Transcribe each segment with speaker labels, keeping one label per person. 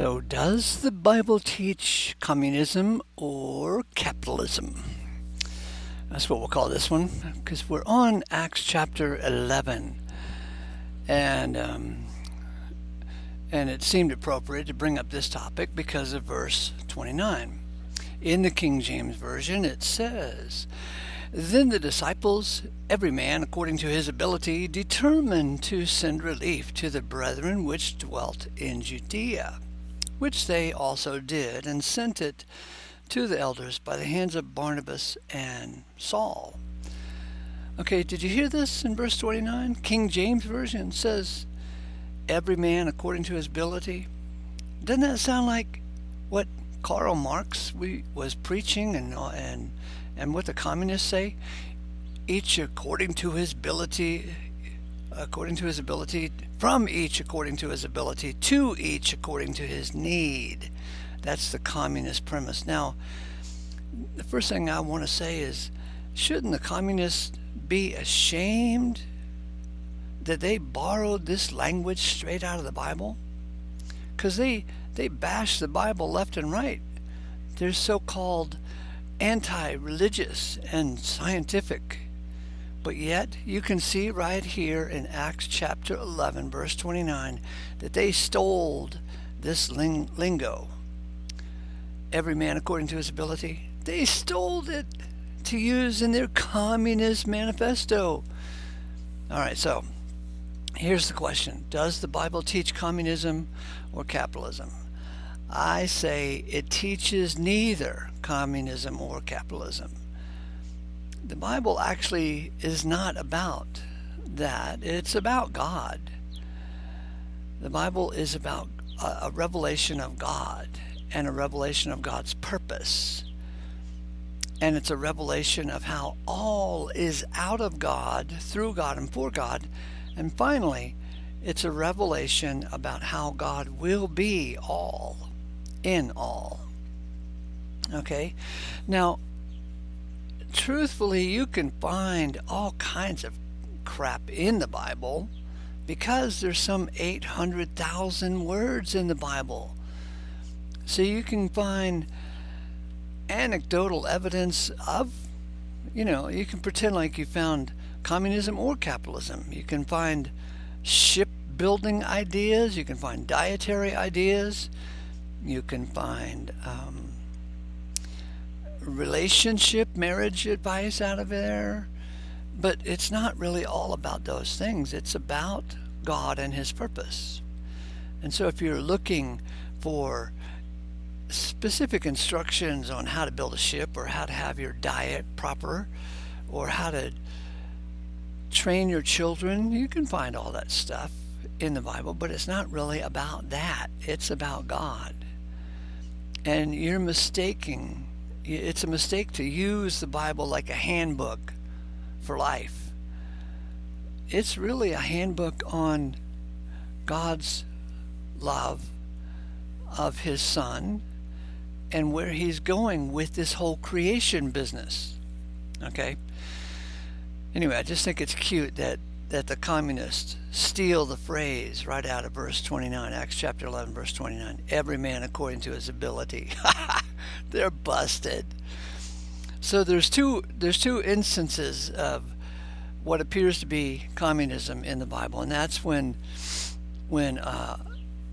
Speaker 1: So, does the Bible teach communism or capitalism? That's what we'll call this one because we're on Acts chapter 11. And, um, and it seemed appropriate to bring up this topic because of verse 29. In the King James Version, it says, Then the disciples, every man according to his ability, determined to send relief to the brethren which dwelt in Judaea, which they also did, and sent it to the elders by the hands of Barnabas and Saul. Okay, did you hear this in verse 29? King James Version says, every man according to his ability. Doesn't that sound like what Karl Marx was preaching and what the communists say? Each according to his ability, from each according to his ability, to each according to his need. That's the communist premise. Now, the first thing I want to say is, shouldn't the communists be ashamed that they borrowed this language straight out of the Bible? Because they bash the Bible left and right. They're so-called anti-religious and scientific. But yet, you can see right here in Acts chapter 11, verse 29, that they stole this lingo. Every man according to his ability. They stole it to use in their Communist Manifesto. All right, so here's the question. Does the Bible teach communism or capitalism? I say it teaches neither communism or capitalism. The Bible actually is not about that. It's about God. The Bible is about a revelation of God and a revelation of God's purpose. And it's a revelation of how all is out of God, through God, and for God. And finally, it's a revelation about how God will be all, in all. Okay? Now, truthfully, you can find all kinds of crap in the Bible because there's some 800,000 words in the Bible. So you can find anecdotal evidence of, you can pretend like you found communism or capitalism. You can find shipbuilding ideas. You can find dietary ideas. You can find relationship, marriage advice out of there. But it's not really all about those things. It's about God and his purpose. And so if you're looking for specific instructions on how to build a ship or how to have your diet proper or how to train your children, you can find all that stuff in the Bible, but it's not really about that. It's about God. And you're mistaking. It's a mistake to use the Bible like a handbook for life. It's really a handbook on God's love of his Son and where he's going with this whole creation business. Okay? Anyway, I just think it's cute that the communists steal the phrase right out of verse 29, Acts chapter 11, verse 29. Every man according to his ability. They're busted. So there's two instances of what appears to be communism in the Bible, and that's when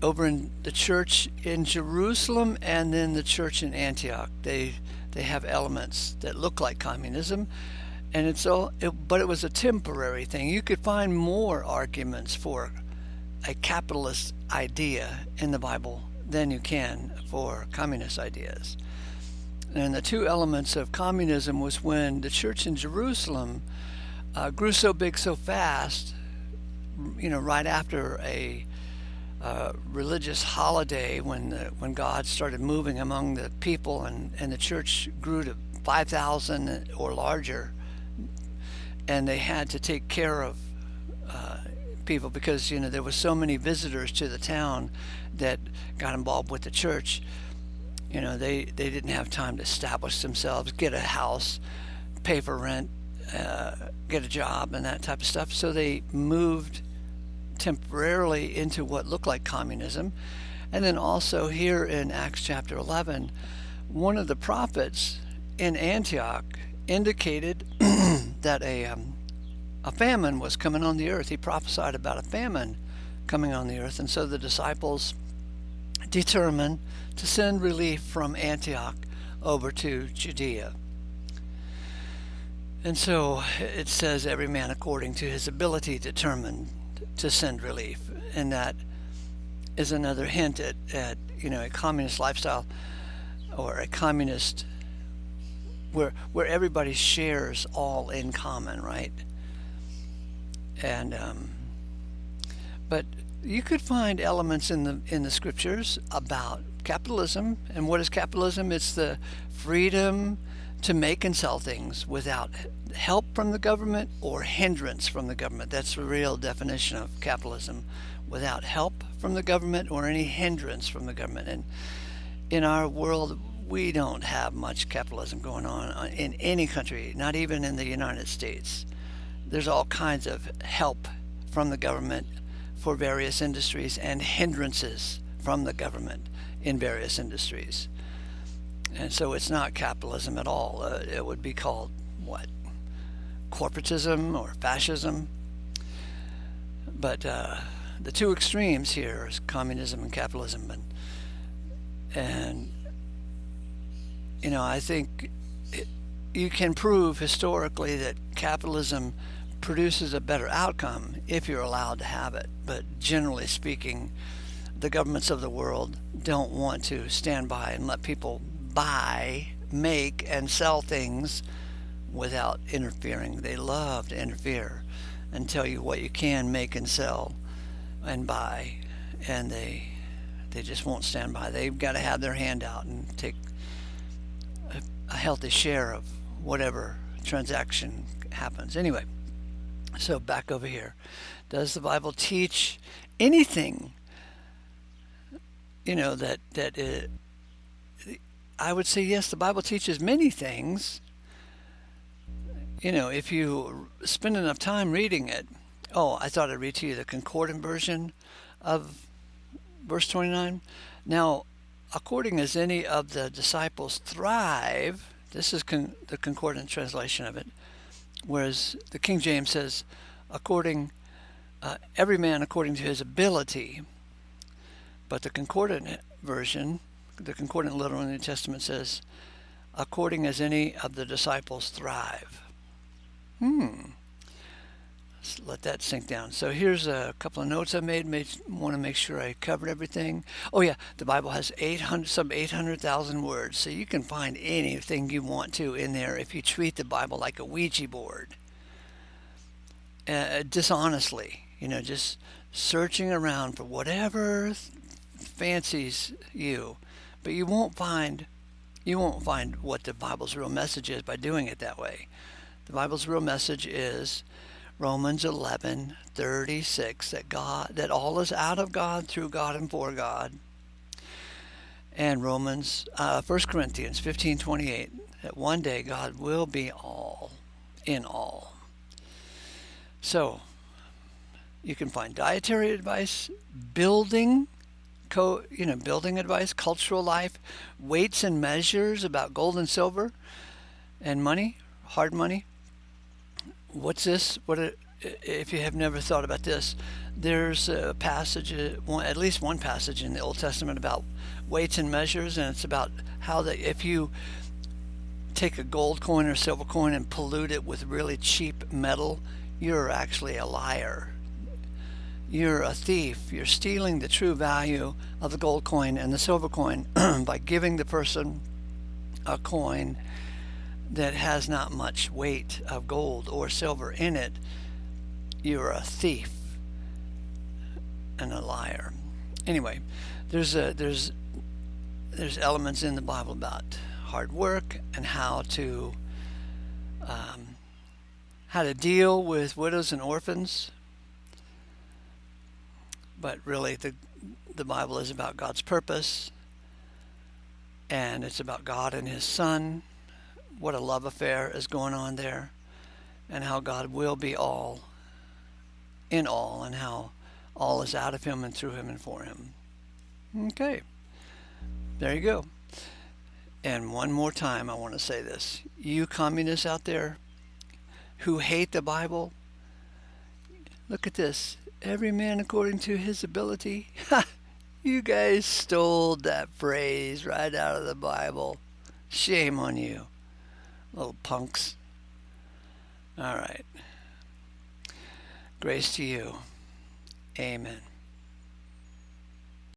Speaker 1: over in the church in Jerusalem and then the church in Antioch, they have elements that look like communism, and but it was a temporary thing. You could find more arguments for a capitalist idea in the Bible than you can for communist ideas. And the two elements of communism was when the church in Jerusalem grew so big so fast, right after a religious holiday when God started moving among the people and the church grew to 5,000 or larger, and they had to take care of people because there was so many visitors to the town that got involved with the church. They didn't have time to establish themselves, get a house, pay for rent, get a job, and that type of stuff. So they moved temporarily into what looked like communism, And then also here in Acts chapter 11, one of the prophets in Antioch indicated that a famine was coming on the earth. He prophesied about a famine coming on the earth. And so the disciples determined to send relief from Antioch over to Judea. And so it says every man according to his ability determined to send relief. And that is another hint at a communist lifestyle, or a communist where everybody shares all in common, right? And but you could find elements in the scriptures about capitalism. And what is capitalism? It's the freedom to make and sell things without help from the government or hindrance from the government. That's the real definition of capitalism: without help from the government or any hindrance from the government. And in our world, we don't have much capitalism going on in any country, not even in the United States. There's all kinds of help from the government for various industries and hindrances from the government in various industries. And so it's not capitalism at all. It would be called what? Corporatism or fascism. But the two extremes here is communism and capitalism. And I think you can prove historically that capitalism produces a better outcome if you're allowed to have it. But generally speaking, the governments of the world don't want to stand by and let people buy, make, and sell things without interfering. They love to interfere and tell you what you can make and sell and buy, and they just won't stand by. They've got to have their hand out and take a healthy share of whatever transaction happens. Anyway, so back over here. Does the Bible teach anything, I would say yes, the Bible teaches many things. If you spend enough time reading it. Oh, I thought I'd read to you the concordant version of verse 29. Now, according as any of the disciples thrive, this is the concordant translation of it, whereas the King James says, every man according to his ability. But the concordant version, the concordant literal in the New Testament says, according as any of the disciples thrive. Let's let that sink down. So here's a couple of notes I made. Want to make sure I covered everything. Oh yeah, the Bible has 800,000 words, so you can find anything you want to in there if you treat the Bible like a Ouija board. Dishonestly, just searching around for whatever fancies you, but you won't find what the Bible's real message is by doing it that way. The Bible's real message is Romans 11:36, that all is out of God, through God, and for God. And 1 Corinthians 15:28, that one day God will be all in all. So you can find dietary advice, building advice, cultural life, weights and measures about gold and silver and money, hard money. What's this? If you have never thought about this, there's a passage, at least one passage in the Old Testament about weights and measures, and it's about how if you take a gold coin or silver coin and pollute it with really cheap metal, you're actually a liar. You're a thief. You're stealing the true value of the gold coin and the silver coin by giving the person a coin that has not much weight of gold or silver in it. You're a thief and a liar. Anyway, there's elements in the Bible about hard work and how to deal with widows and orphans. But really, the Bible is about God's purpose, and it's about God and His Son. What a love affair is going on there, and how God will be all in all, and how all is out of Him and through Him and for Him. Okay, there you go. And one more time, I want to say this. You communists out there who hate the Bible, look at this. Every man according to his ability. Ha! You guys stole that phrase right out of the Bible. Shame on you, little punks. All right. Grace to you. Amen.